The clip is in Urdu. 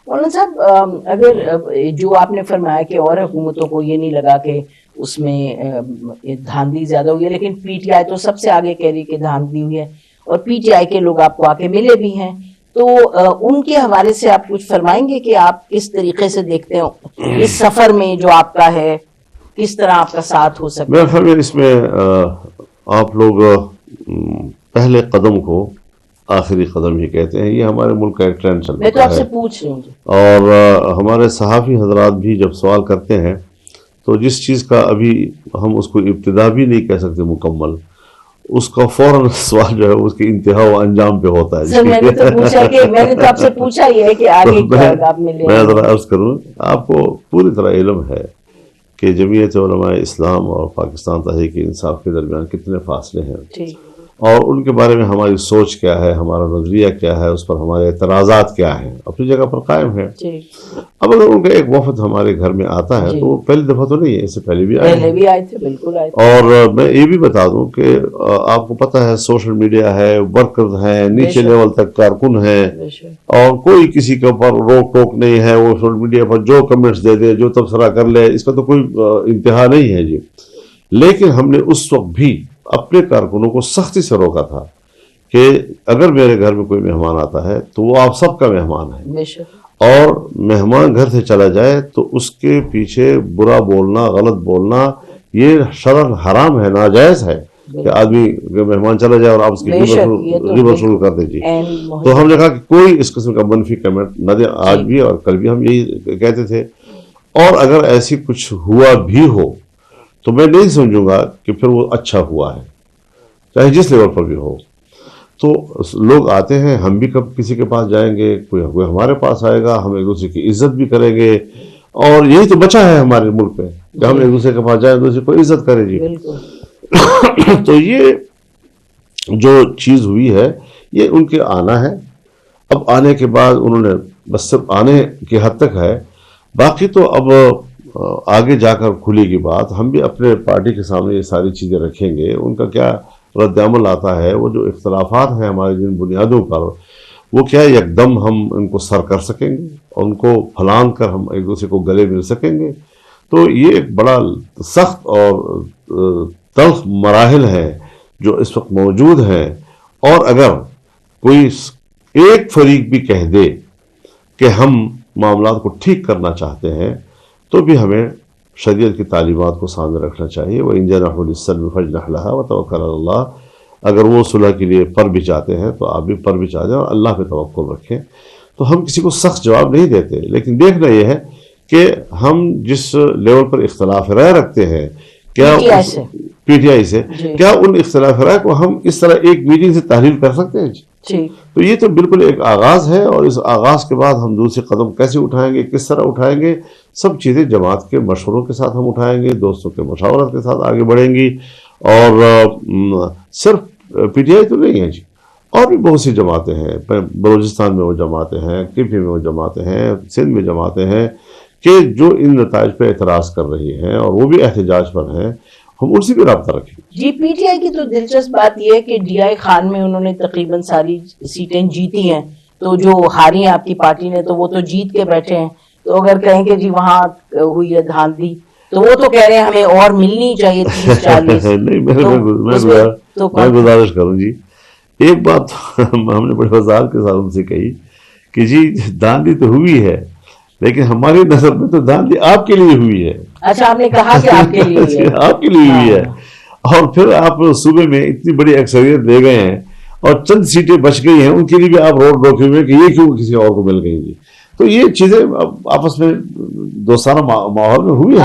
مولانا صاحب اگر جو آپ نے فرمایا کہ اور حکومتوں کو یہ نہیں لگا کہ اس میں دھاندلی زیادہ ہوئی ہے، لیکن پی ٹی آئی تو سب سے آگے کہہ رہی کہ دھاندلی ہوئی ہے، اور پی ٹی آئی کے لوگ آپ کو آ کے ملے بھی ہیں، تو ان کے حوالے سے آپ کچھ فرمائیں گے کہ آپ کس طریقے سے دیکھتے ہو اس سفر میں جو آپ کا ہے، کس طرح آپ کا ساتھ ہو سکتا ہے؟ میرا خیال اس میں آپ لوگ پہلے قدم کو آخری قدم ہی کہتے ہیں، یہ ہمارے ملک کا ایک ٹرینڈ چل رہا ہے۔ میں تو آپ سے پوچھ رہی ہوں اور ہمارے صحافی حضرات بھی جب سوال کرتے ہیں تو جس چیز کا ابھی ہم اس کو ابتدا بھی نہیں کہہ سکتے مکمل، اس کا فوراً سوال جو ہے اس کی انتہا و انجام پہ ہوتا ہے۔ سر میں نے تو پوچھا کہ میں نے تو آپ سے پوچھا ہی ہے کہ آگے کیا ہوگا، آپ ملے۔ میں ذرا عرض کروں، آپ کو پوری طرح علم ہے کہ جمعیت علماء اسلام اور پاکستان تحریک انصاف کے درمیان کتنے فاصلے ہیں، اور ان کے بارے میں ہماری سوچ کیا ہے، ہمارا نظریہ کیا ہے، اس پر ہمارے اعتراضات کیا ہیں، اپنی جگہ پر قائم ہے۔ اب اگر ان کا ایک وفد ہمارے گھر میں آتا ہے تو وہ پہلی دفعہ تو نہیں ہے، اس سے پہلے بھی آئے تھے، بالکل آئے تھے۔ اور میں یہ بھی بتا دوں کہ آپ کو پتہ ہے سوشل میڈیا ہے، ورکرز ہیں، نیچے لیول تک کارکن ہیں، اور کوئی کسی کے اوپر روک ٹوک نہیں ہے، وہ سوشل میڈیا پر جو کمنٹس دے دے، جو تبصرہ کر لے، اس کا تو کوئی انتہا نہیں ہے جی۔ لیکن ہم نے اس وقت بھی اپنے کارکنوں کو سختی سے روکا تھا کہ اگر میرے گھر میں کوئی مہمان آتا ہے تو وہ آپ سب کا مہمان ہے، اور مہمان گھر سے چلا جائے تو اس کے پیچھے برا بولنا، غلط بولنا یہ شرعاً حرام ہے، ناجائز ہے کہ آدمی مہمان چلا جائے اور آپ اس کی غیبت شروع کر دیں جی۔ تو ہم نے کہا کہ کوئی اس قسم کا منفی کمنٹ نہ دیں، آج بھی اور کل بھی ہم یہی کہتے تھے، اور اگر ایسی کچھ ہوا بھی ہو تو میں نہیں سمجھوں گا کہ پھر وہ اچھا ہوا ہے، چاہے جس لیول پر بھی ہو۔ تو لوگ آتے ہیں، ہم بھی کب کسی کے پاس جائیں گے، کوئی ہمارے پاس آئے گا، ہم ایک دوسرے کی عزت بھی کریں گے، اور یہی تو بچا ہے ہمارے ملک پہ کہ ہم ایک دوسرے کے پاس جائیں، دوسرے کو عزت کریں جی۔ تو یہ جو چیز ہوئی ہے یہ ان کے آنا ہے، اب آنے کے بعد انہوں نے بس صرف آنے کی حد تک ہے، باقی تو اب آگے جا کر کھلے گی بات۔ ہم بھی اپنے پارٹی کے سامنے یہ ساری چیزیں رکھیں گے، ان کا کیا رد عمل آتا ہے، وہ جو اختلافات ہیں ہمارے جن بنیادوں پر، وہ کیا یکدم ہم ان کو سر کر سکیں گے اور ان کو پھلانگ کر ہم ایک دوسرے کو گلے مل سکیں گے؟ تو یہ ایک بڑا سخت اور تلخ مراحل ہیں جو اس وقت موجود ہیں، اور اگر کوئی ایک فریق بھی کہہ دے کہ ہم معاملات کو ٹھیک کرنا چاہتے ہیں تو بھی ہمیں شریعت کی تعلیمات کو سامنے رکھنا چاہیے۔ وَإِن جَنَحُوا لِلسَّلْمِ فَاجْنَحْ لَهَا وَتَوَكَّلْ عَلَى اللَّهِ، اگر وہ صلح کے لیے پر بھی چاہتے ہیں تو آپ بھی پر بھی چاہتے ہیں اور اللہ پہ توکل رکھیں۔ تو ہم کسی کو سخت جواب نہیں دیتے، لیکن دیکھنا یہ ہے کہ ہم جس لیول پر اختلاف رائے رکھتے ہیں، کیا پی ٹی آئی سے، کیا ان اختلاف رائے کو ہم اس طرح ایک میٹنگ سے تحلیل کر سکتے ہیں جی؟ تو یہ تو بالکل ایک آغاز ہے، اور اس آغاز کے بعد ہم دوسرے قدم کیسے اٹھائیں گے، کس طرح اٹھائیں گے، سب چیزیں جماعت کے مشوروں کے ساتھ ہم اٹھائیں گے، دوستوں کے مشاورت کے ساتھ آگے بڑھیں گی۔ اور صرف پی ٹی آئی تو نہیں ہے جی، اور بھی بہت سی جماعتیں ہیں، بلوچستان میں وہ جماعتیں ہیں، کے پی میں وہ جماعتیں ہیں، سندھ میں جماعتیں ہیں کہ جو ان نتائج پہ اعتراض کر رہی ہیں اور وہ بھی احتجاج پر ہیں، ہم ان سے بھی رابطہ رکھیں جی۔ پی ٹی آئی کی تو دلچسپ بات یہ ہے کہ ڈی آئی خان میں انہوں نے تقریباً ساری سیٹیں جیتی ہیں، تو جو ہاری ہیں آپ کی پارٹی نے تو وہ تو جیت کے بیٹھے ہیں، تو اگر کہیں کہ جی وہاں ہوئی ہے دھاندلی تو وہ تو کہہ رہے ہیں ہمیں اور ملنی چاہیے 30-40۔ نہیں، میں گزارش کروں جی، ایک بات ہم نے بڑے وضاحت کے ساتھ ان سے کہی کہ جی دھاندلی تو ہوئی ہے، لیکن ہماری نظر میں تو دھاندلی آپ کے لیے ہوئی ہے۔ اچھا، آپ نے کہا کہ آپ کے لیے ہوئی ہے، آپ کے لیے ہوئی ہے، اور پھر آپ صوبے میں اتنی بڑی اکثریت دے گئے ہیں اور چند سیٹیں بچ گئی ہیں، ان کے لیے بھی آپ روڈ روکے ہوئے کہ یہ کیوں کسی اور کو مل گئی جی۔ تو یہ چیزیں آپس میں دوستانہ ماحول میں ہوئی ہیں۔